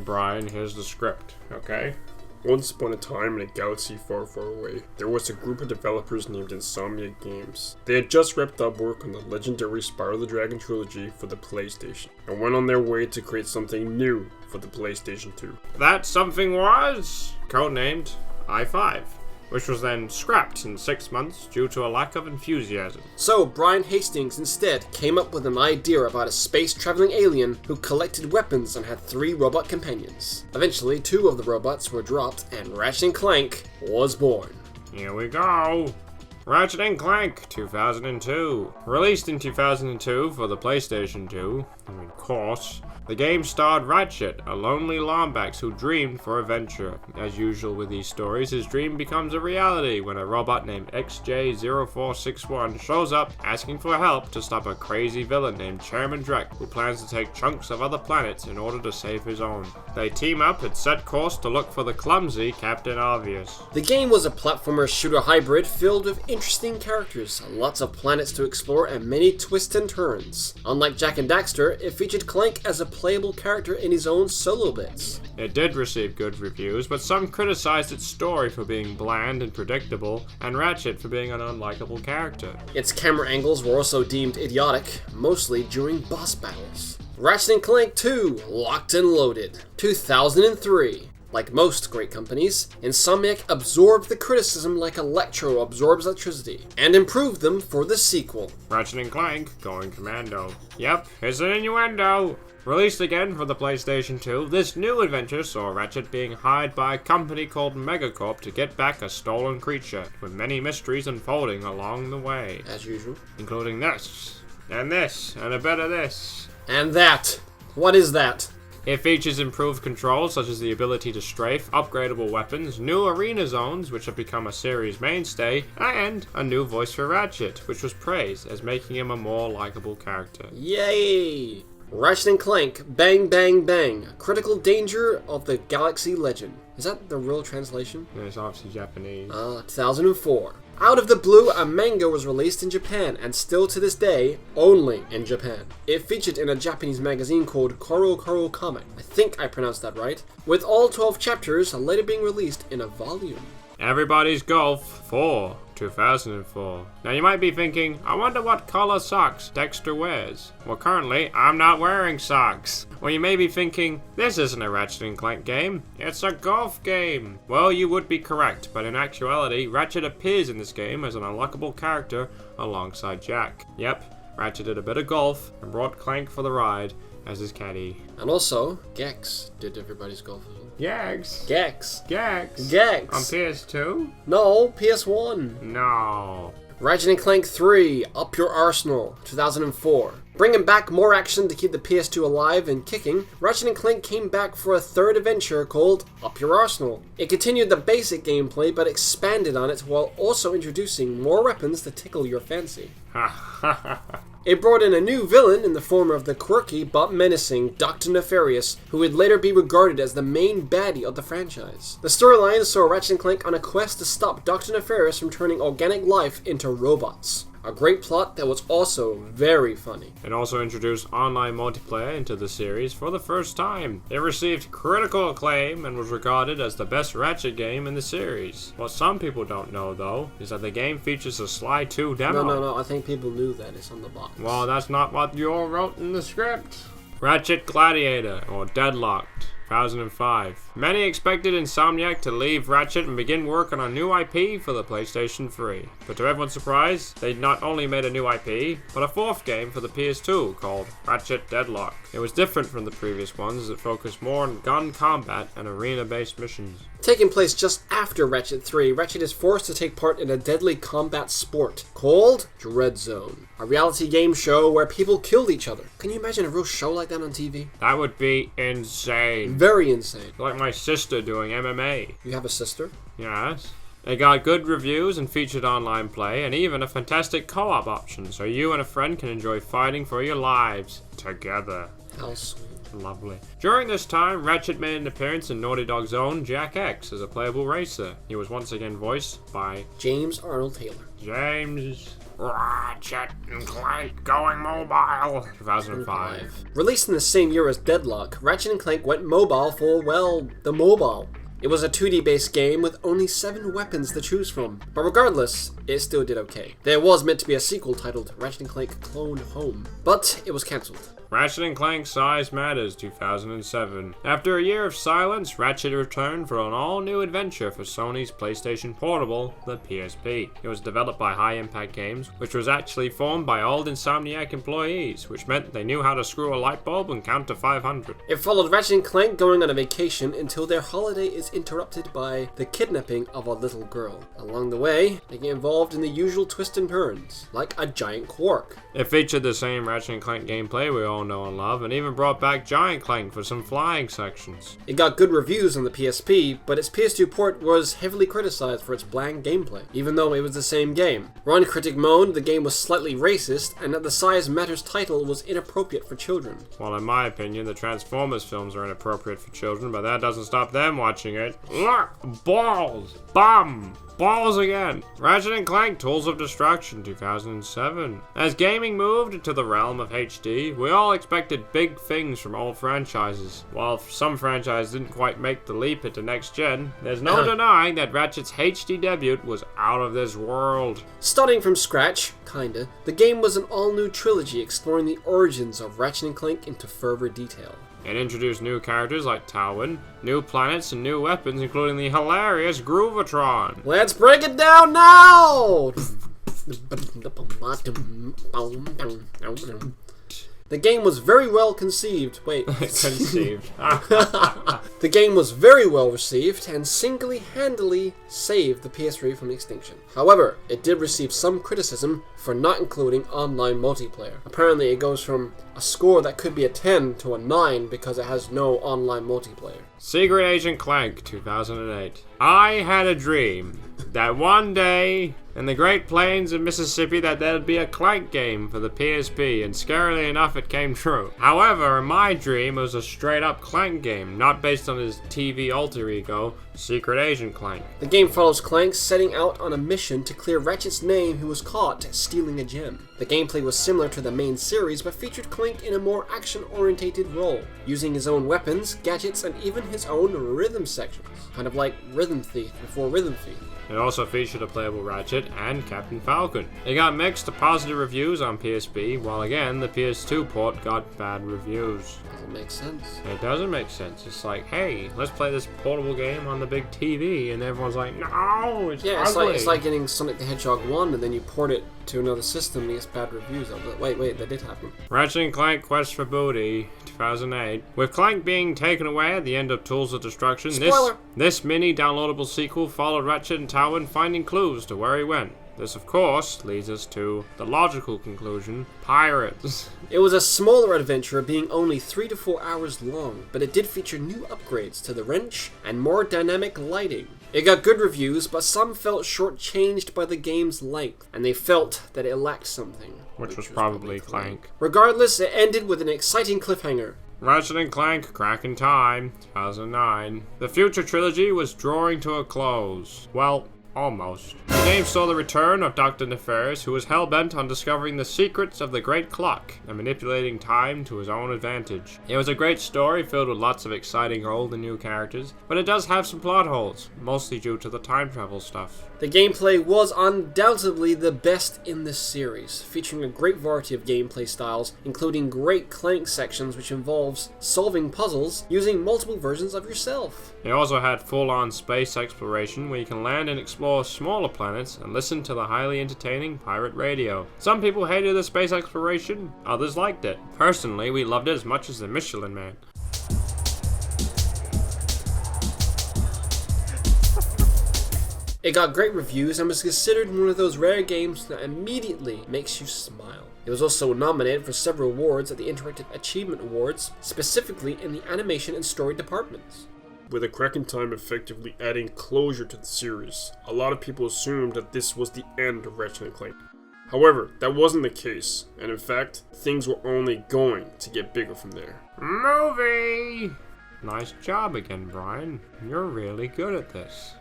Brian, here's the script, okay? Once upon a time in a galaxy far, far away, there was a group of developers named Insomniac Games. They had just wrapped up work on the legendary Spyro the Dragon trilogy for the PlayStation, and went on their way to create something new for the PlayStation 2. That something was codenamed i5, which was then scrapped in 6 months due to a lack of enthusiasm. So Brian Hastings instead came up with an idea about a space-traveling alien who collected weapons and had 3 robot companions. Eventually, 2 of the robots were dropped and Ratchet & Clank was born. Here we go! Ratchet & Clank 2002. Released in 2002 for the PlayStation 2, and of course, the game starred Ratchet, a lonely Lombax who dreamed for adventure. As usual with these stories, his dream becomes a reality when a robot named XJ0461 shows up asking for help to stop a crazy villain named Chairman Drek, who plans to take chunks of other planets in order to save his own. They team up and set course to look for the clumsy Captain Obvious. The game was a platformer shooter hybrid filled with interesting characters, lots of planets to explore, and many twists and turns. Unlike Jak and Daxter, it featured Clank as a playable character in his own solo bits. It did receive good reviews, but some criticized its story for being bland and predictable, and Ratchet for being an unlikable character. Its camera angles were also deemed idiotic, mostly during boss battles. Ratchet & Clank 2, Locked and Loaded, 2003. Like most great companies, Insomniac absorbed the criticism like Electro absorbs electricity, and improved them for the sequel. Ratchet & Clank going commando. Yep, it's an innuendo. Released again for the PlayStation 2, this new adventure saw Ratchet being hired by a company called Megacorp to get back a stolen creature, with many mysteries unfolding along the way. As usual. Including this, and a bit of this. And that. What is that? It features improved controls such as the ability to strafe, upgradable weapons, new arena zones which have become a series mainstay, and a new voice for Ratchet, which was praised as making him a more likable character. Yay! Ratchet & Clank, Bang Bang Bang, Critical Danger of the Galaxy Legend. Is that the real translation? Yeah, it's obviously Japanese. 2004. Out of the blue, a manga was released in Japan, and still to this day, only in Japan. It featured in a Japanese magazine called Koro Koro Comic. I think I pronounced that right. With all 12 chapters later being released in a volume. Everybody's Golf 4, 2004. Now you might be thinking, I wonder what color socks Dexter wears. Well, currently, I'm not wearing socks. Or you may be thinking, this isn't a Ratchet & Clank game, it's a golf game. Well, you would be correct, but in actuality, Ratchet appears in this game as an unlockable character alongside Jak. Yep, Ratchet did a bit of golf and brought Clank for the ride as his caddy. And also, Gex did Everybody's Golf as well. Gex. Gex. Gex. Gex. On PS2? No, PS1. No. Ratchet & Clank 3, Up Your Arsenal, 2004. Bringing back more action to keep the PS2 alive and kicking, Ratchet & Clank came back for a third adventure called Up Your Arsenal. It continued the basic gameplay but expanded on it while also introducing more weapons to tickle your fancy. It brought in a new villain in the form of the quirky but menacing Dr. Nefarious, who would later be regarded as the main baddie of the franchise. The storyline saw Ratchet & Clank on a quest to stop Dr. Nefarious from turning organic life into robots. A great plot that was also very funny. It also introduced online multiplayer into the series for the first time. It received critical acclaim and was regarded as the best Ratchet game in the series. What some people don't know, though, is that the game features a Sly 2 demo. No, I think people knew that. It's on the box. Well, that's not what you all wrote in the script. Ratchet Gladiator, or Deadlocked, 2005. Many expected Insomniac to leave Ratchet and begin work on a new IP for the PlayStation 3. But to everyone's surprise, they not only made a new IP, but a fourth game for the PS2 called Ratchet Deadlock. It was different from the previous ones as it focused more on gun combat and arena-based missions. Taking place just after Ratchet 3, Ratchet is forced to take part in a deadly combat sport called Dread Zone, a reality game show where people killed each other. Can you imagine a real show like that on TV? That would be insane. Very insane. Like my sister doing MMA. You have a sister? Yes. It got good reviews and featured online play and even a fantastic co-op option so you and a friend can enjoy fighting for your lives together. How sweet. Lovely. During this time, Ratchet made an appearance in Naughty Dog's own Jak X as a playable racer. He was once again voiced by James Arnold Taylor. James. Ratchet and Clank going mobile. 2005. Released in the same year as Deadlocked, Ratchet & Clank went mobile for, well, the mobile. It was a 2D-based game with only 7 weapons to choose from, but regardless, it still did okay. There was meant to be a sequel titled Ratchet & Clank Clone Home, but it was cancelled. Ratchet & Clank Size Matters 2007. After a year of silence, Ratchet returned for an all-new adventure for Sony's PlayStation Portable, the PSP. It was developed by High Impact Games, which was actually formed by old Insomniac employees, which meant they knew how to screw a light bulb and count to 500. It followed Ratchet & Clank going on a vacation until their holiday is interrupted by the kidnapping of a little girl. Along the way, they get involved in the usual twists and turns, like a giant quark. It featured the same Ratchet & Clank gameplay we all know and love, and even brought back Giant Clank for some flying sections. It got good reviews on the PSP, but its PS2 port was heavily criticized for its bland gameplay, even though it was the same game. One critic moaned the game was slightly racist, and that the Size Matters title was inappropriate for children. Well, in my opinion, the Transformers films are inappropriate for children, but that doesn't stop them watching it. Look! Balls! Bum! Balls again! Ratchet & Clank Tools of Destruction 2007. As gaming moved into the realm of HD, we all expected big things from all franchises. While some franchises didn't quite make the leap into next gen, there's no denying that Ratchet's HD debut was out of this world. Starting from scratch, kinda, the game was an all-new trilogy exploring the origins of Ratchet & Clank into further detail. It introduced new characters like Tywin, new planets, and new weapons, including the hilarious Groovatron. Let's break it down now! The game was very well conceived. Conceived. The game was very well received and single-handedly saved the PS3 from extinction. However, it did receive some criticism for not including online multiplayer. Apparently, it goes from a score that could be a 10 to a 9 because it has no online multiplayer. Secret Agent Clank 2008. I had a dream that one day in the Great Plains of Mississippi that there'd be a Clank game for the PSP, and scarily enough it came true. However, in my dream it was a straight up Clank game, not based on his TV alter ego, Secret Agent Clank. The game follows Clank setting out on a mission to clear Ratchet's name, who was caught stealing a gem. The gameplay was similar to the main series, but featured Clank in a more action-orientated role, using his own weapons, gadgets, and even his own rhythm sections. Kind of like Rhythm Thief before Rhythm Thief. It also featured a playable Ratchet and Captain Falcon. It got mixed to positive reviews on PSP, while again, the PS2 port got bad reviews. Doesn't make sense. It doesn't make sense. It's like, hey, let's play this portable game on the big TV, and everyone's like, no, it's ugly. It's like getting Sonic the Hedgehog 1, and then you port it to another system and it gets bad reviews. Wait, that did happen. Ratchet & Clank Quest for Booty 2008. With Clank being taken away at the end of Tools of Destruction, this mini downloadable sequel followed Ratchet and Tywin finding clues to where he went. This, of course, leads us to the logical conclusion: pirates. It was a smaller adventure, being only 3 to 4 hours long, but it did feature new upgrades to the wrench and more dynamic lighting. It got good reviews, but some felt shortchanged by the game's length, and they felt that it lacked something. Which was probably Clank. Regardless, it ended with an exciting cliffhanger. Ratchet & Clank Crack in Time 2009. The future trilogy was drawing to a close. Well, almost. The game saw the return of Dr. Nefarious, who was hell-bent on discovering the secrets of the Great Clock and manipulating time to his own advantage. It was a great story filled with lots of exciting old and new characters, but it does have some plot holes, mostly due to the time travel stuff. The gameplay was undoubtedly the best in this series, featuring a great variety of gameplay styles, including great Clank sections which involves solving puzzles using multiple versions of yourself. It also had full-on space exploration where you can land and explore smaller planets and listen to the highly entertaining pirate radio. Some people hated the space exploration, others liked it. Personally, we loved it as much as the Michelin Man. It got great reviews and was considered one of those rare games that immediately makes you smile. It was also nominated for several awards at the Interactive Achievement Awards, specifically in the animation and story departments. With a Crack in Time effectively adding closure to the series, a lot of people assumed that this was the end of Ratchet & Clank. However, that wasn't the case, and in fact, things were only going to get bigger from there. Movie! Nice job again, Brian. You're really good at this.